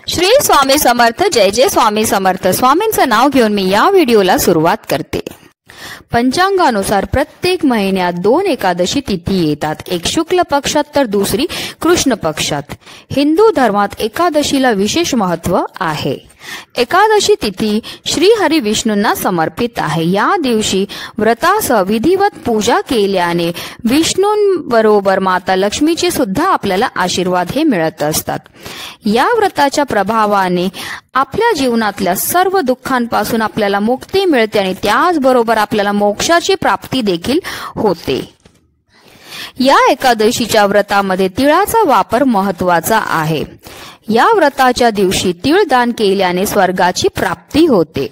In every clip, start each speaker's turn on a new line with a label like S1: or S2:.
S1: श्री स्वामी समर्थ. जय जय स्वामी समर्थ. स्वामींचं नाव घेऊन मी या व्हिडिओला सुरुवात करते. पंचांगानुसार प्रत्येक महिन्यात 2 एकादशी तिथी येतात, एक शुक्ल पक्षात तर दुसरी कृष्ण पक्षात. हिंदू धर्मात एकादशीला विशेष महत्त्व आहे. एकादशी तिथी श्री हरी विष्णूंना समर्पित आहे. या दिवशी व्रतासह विधिवत पूजा केल्याने विष्णूंबरोबर माता लक्ष्मीचे सुद्धा आपल्याला आशीर्वाद हे मिळत असतात. या व्रताच्या प्रभावाने आपल्या जीवनातल्या सर्व दुःखांपासून आपल्याला मुक्ती मिळते आणि त्याचबरोबर आपल्याला मोक्षाची प्राप्ती देखील होते. या एकादशीच्या व्रतामध्ये तिळाचा वापर महत्त्वाचा आहे. या व्रताच्या दिवशी तीळ दान केल्याने स्वर्गाची प्राप्ती होते.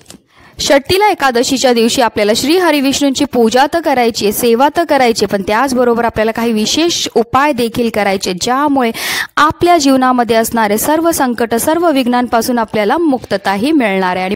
S1: षष्टीला एकादशीच्या दिवशी आपल्याला श्री हरी विष्णूंची पूजा तर करायची, सेवा तर करायची, पण त्याचबरोबर आपल्याला काही विशेष उपाय देखील करायचे, ज्यामुळे आपल्या जीवनामध्ये असणारे सर्व संकट, सर्व विघ्नांपासून आपल्याला मुक्तताही मिळणार आहे.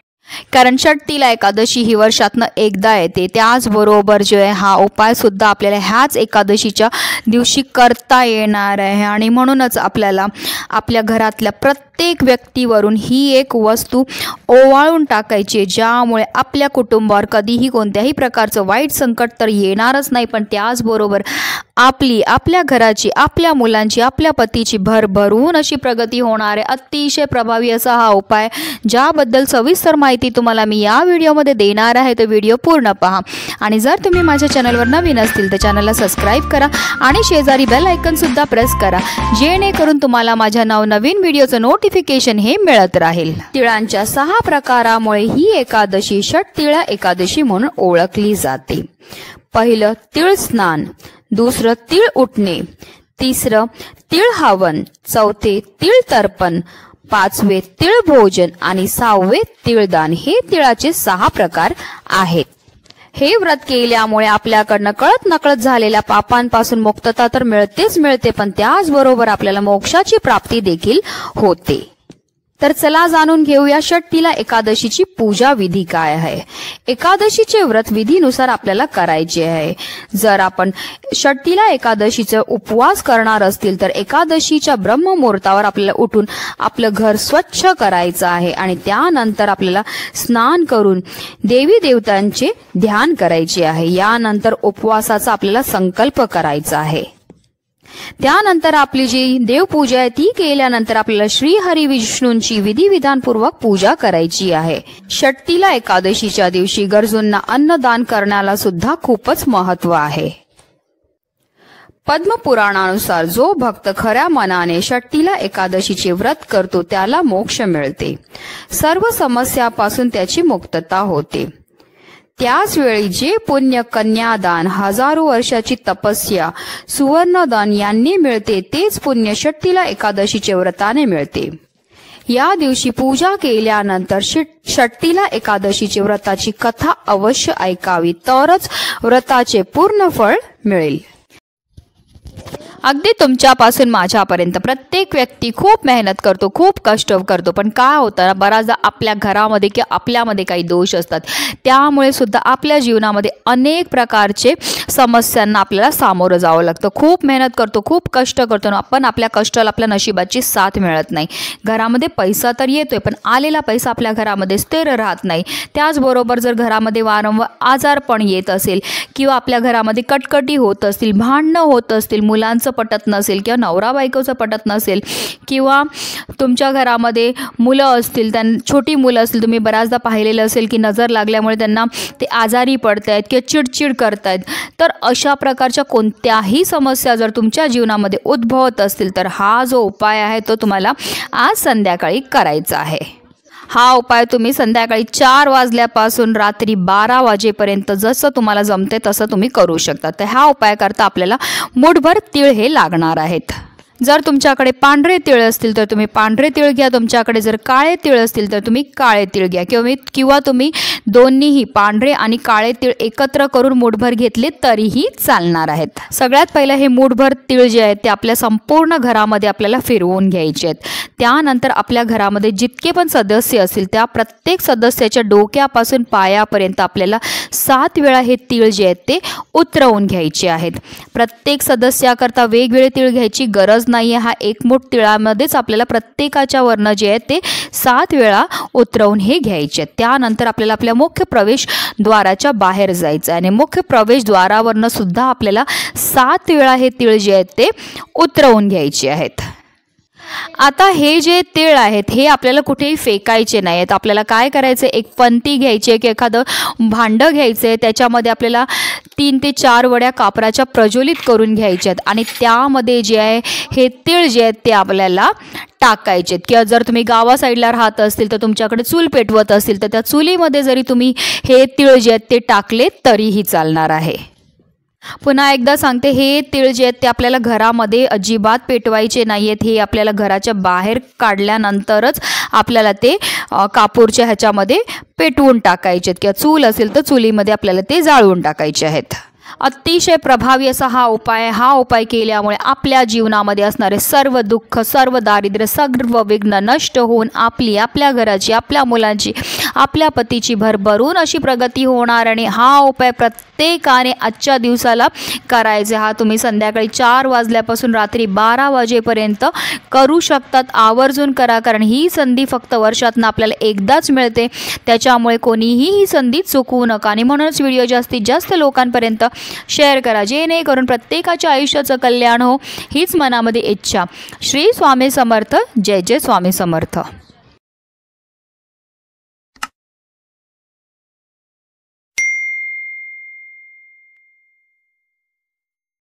S1: कारण षष्टीला एकादशी ही वर्षातनं एकदा येते. त्याचबरोबर जो आहे हा उपाय सुद्धा आपल्याला ह्याच एकादशीच्या दिवशी करता येणार आहे आणि म्हणूनच आपल्याला आपल्या घरातल्या प्रत्येक व्यक्तीवरून ही एक वस्तू ओवाळून टाकायची, ज्यामुळे आपल्या कुटुंबावर कधीही कोणत्याही प्रकारचं वाईट संकट तर येणारच नाही, पण त्याचबरोबर आपल्या घराची, आपल्या मुलांची, आपल्या पतीची भरभरून अशी प्रगती होणार आहे. अतिशय प्रभावी असा हा उपाय, ज्याबद्दल सविस्तर माहिती तुम्हाला मी या व्हिडिओमध्ये देणार आहे. तर व्हिडिओ पूर्ण पहा आणि जर तुम्ही माझ्या चॅनलवर नवीन असतील तर चॅनलला सबस्क्राईब करा आणि शेजारी बेल आयकॉन सुद्धा प्रेस करा, जेणेकरून तुम्हाला माझ्या नवनवीन व्हिडिओचं नोटिफिकेशन हे मिळत राहील. तिळांच्या 6 प्रकारामुळे ही एकादशी षटतिळा एकादशी म्हणून ओळखली जाते. पहिलं तीळ स्नान, दुसरं तीळ उठणे, तिसरं तीळ हवन, चौथे तीळ तर्पण, 5वे तीळ भोजन आणि 6वे तीळदान. हे तिळाचे 6 प्रकार आहेत. हे व्रत केल्यामुळे आपल्याकडनं कळत नकळत झालेल्या पापांपासून मुक्तता तर मिळतेच मिळते, पण त्याचबरोबर आपल्याला मोक्षाची प्राप्ती देखील होते. तर चला जाणून घेऊया षष्टीला एकादशीची पूजा विधी काय आहे. एकादशीचे व्रत विधीनुसार आपल्याला करायचे आहे. जर आपण षष्टीला एकादशीचा उपवास करणार असतील तर एकादशीच्या ब्रह्ममुहूर्तावर आपल्याला उठून आपलं घर स्वच्छ करायचं आहे आणि त्यानंतर आपल्याला स्नान करून देवी देवतांचे ध्यान करायचे आहे. यानंतर उपवासाचा आपल्याला संकल्प करायचा आहे. त्यानंतर आपली जी देवपूजा आहे ती केल्यानंतर आपल्याला श्री हरी विष्णूंची विधिविधानपूर्वक पूजा करायची आहे. षष्टीला एकादशीच्या दिवशी गरजूंना अन्नदान करण्याला सुद्धा खूपच महत्त्व आहे. पद्मपुराणानुसार जो भक्त खऱ्या मनाने षष्टीला एकादशीचे व्रत करतो त्याला मोक्ष मिळते. सर्व समस्यापासून त्याची मुक्तता होते. त्याच वेळी जे पुण्य कन्यादान, हजारो वर्षाची तपस्या, सुवर्णदान यांनी मिळते, तेच पुण्य षष्टीला एकादशीच्या व्रताने मिळते. या दिवशी पूजा केल्यानंतर षष्टीला एकादशीच्या व्रताची कथा अवश्य ऐकावी, तरच व्रताचे पूर्ण फळ मिळेल. अगदी तुमच्यापासून माझ्यापर्यंत प्रत्येक व्यक्ती खूप मेहनत करतो, खूप कष्ट करतो, पण काय होतं ना, बराचदा आपल्या घरामध्ये किंवा आपल्यामध्ये काही दोष असतात, त्यामुळे सुद्धा आपल्या जीवनामध्ये अनेक प्रकारचे समस्यांना आपल्याला सामोरं जावं लागतं. खूप मेहनत करतो, खूप कष्ट करतो, पण आपल्या कष्टाला आपल्या नशिबाची साथ मिळत नाही. घरामध्ये पैसा तर येतोय, पण आलेला पैसा आपल्या घरामध्ये स्थिर राहत नाही. त्याचबरोबर जर घरामध्ये वारंवार आजारपण येत असेल किंवा आपल्या घरामध्ये कटकटी होत असतील, भांडणं होत असतील, मुलांचं पटत नसेल किंवा नवरा बायकोचं पटत नसेल किंवा तुमच्या घरामध्ये मुलं असतील, छोटी मुलं असतील, तुम्ही बऱ्याचदा पाहिलेलं असेल की नजर लागल्यामुळे त्यांना ते आजारी पडतायत किंवा चिडचिड करतायत, तर अशा प्रकारच्या कोणत्याही समस्या जर तुमच्या जीवनामध्ये उद्भवत असतील तर हा जो उपाय आहे तो तुम्हाला आज संध्याकाळी करायचा आहे. हा उपाय तुम्ही संध्याकाळी 4 वाजल्यापासून रात्री 12 वाजेपर्यंत जसं तुम्हाला जमते तसं तुम्ही करू शकता. तर हा उपाय करता आपल्याला मूठभर तीळ हे लागणार आहेत. जर तुमच्याकडे पांढरे तीळ असतील तर तुम्ही पांढरे तीळ घ्या, तुमच्याकडे जर काळे तीळ असतील तर तुम्ही काळे तीळ घ्या किंवा तुम्ही दोन्हीही पांढरे आणि काळे तीळ एकत्र करून मूठभर घेतले तरीही चालणार आहेत. सगळ्यात पहिलं हे मूठभर तीळ जे आहेत ते आपल्या संपूर्ण घरामध्ये आपल्याला फिरवून घ्यायचे आहेत. त्यानंतर आपल्या घरामध्ये जितके पण सदस्य असतील त्या प्रत्येक सदस्याच्या डोक्यापासून पायापर्यंत आपल्याला 7 वेळा हे तीळ जे आहेत ते उतरवून घ्यायचे आहेत. प्रत्येक सदस्याकरता वेगवेगळे तीळ घ्यायची गरज नाही आहे. हा एकमूठ तिळामध्येच आपल्याला प्रत्येकाच्या वरनं जे आहे ते 7 वेळा उतरवून हे घ्यायचे. त्यानंतर आपल्याला आपल्या मुख्य प्रवेशद्वाराच्या बाहेर जायचं आणि मुख्य प्रवेशद्वारावरनं सुद्धा आपल्याला 7 वेळा हे तीळ जे आहेत ते उतरवून घ्यायचे आहेत. आता हे जे तीळ आहेत हे आपल्याला कुठेही फेकायचे नाही आहेत. आपल्याला काय करायचं, एक पंती घ्यायची आहे की एखादं भांडं घ्यायचं आहे, त्याच्यामध्ये आपल्याला 3 ते 4 वड्या कापराच्या प्रज्वलित करून घ्यायच्या आहेत आणि त्यामध्ये जे आहे हे तीळ जे आहेत ते आपल्याला टाकायचे. किंवा जर तुम्ही गावा साईडला राहत असतील तर तुमच्याकडे चूल पेटवत असतील तर त्या चुलीमध्ये जरी तुम्ही हे तीळ जे आहेत ते टाकले तरीही चालणार आहे. पुन्हा एकदा सांगते, हे तीळ जे आहेत ते आपल्याला घरामध्ये अजिबात पेटवायचे नाही आहेत. हे आपल्याला घराच्या बाहेर काढल्यानंतरच आपल्याला ते कापूरच्या ह्याच्यामध्ये पेटवून टाकायचे आहेत किंवा चूल असेल तर चुलीमध्ये आपल्याला ते जाळून टाकायचे आहेत. अतिशय प्रभावी असा हा उपाय केल्यामुळे आपल्या जीवनामध्ये असणारे सर्व दुःख, सर्व दारिद्र्य, सर्व विघ्न नष्ट होऊन आपल्या घराची, आपल्या मुलांची, आपल्या पतीची भरभरून अशी प्रगती होणार. आणि हा उपाय प्रत्येकाने आजच्या दिवसाला करायचा. हा तुम्ही संध्याकाळी 4 वाजल्यापासून रात्री 12 वाजेपर्यंत करू शकतात. आवर्जून करा, कारण ही संधी फक्त वर्षातनं आपल्याला एकदाच मिळते. त्याच्यामुळे कोणीही ही संधी चुकवू नका आणि म्हणूनच व्हिडिओ जास्तीत जास्त लोकांपर्यंत शेअर करा, जेणेकरून प्रत्येकाच्या आयुष्याचं कल्याण हो, हीच मनामध्ये इच्छा. श्री स्वामी समर्थ. जय जय स्वामी समर्थ.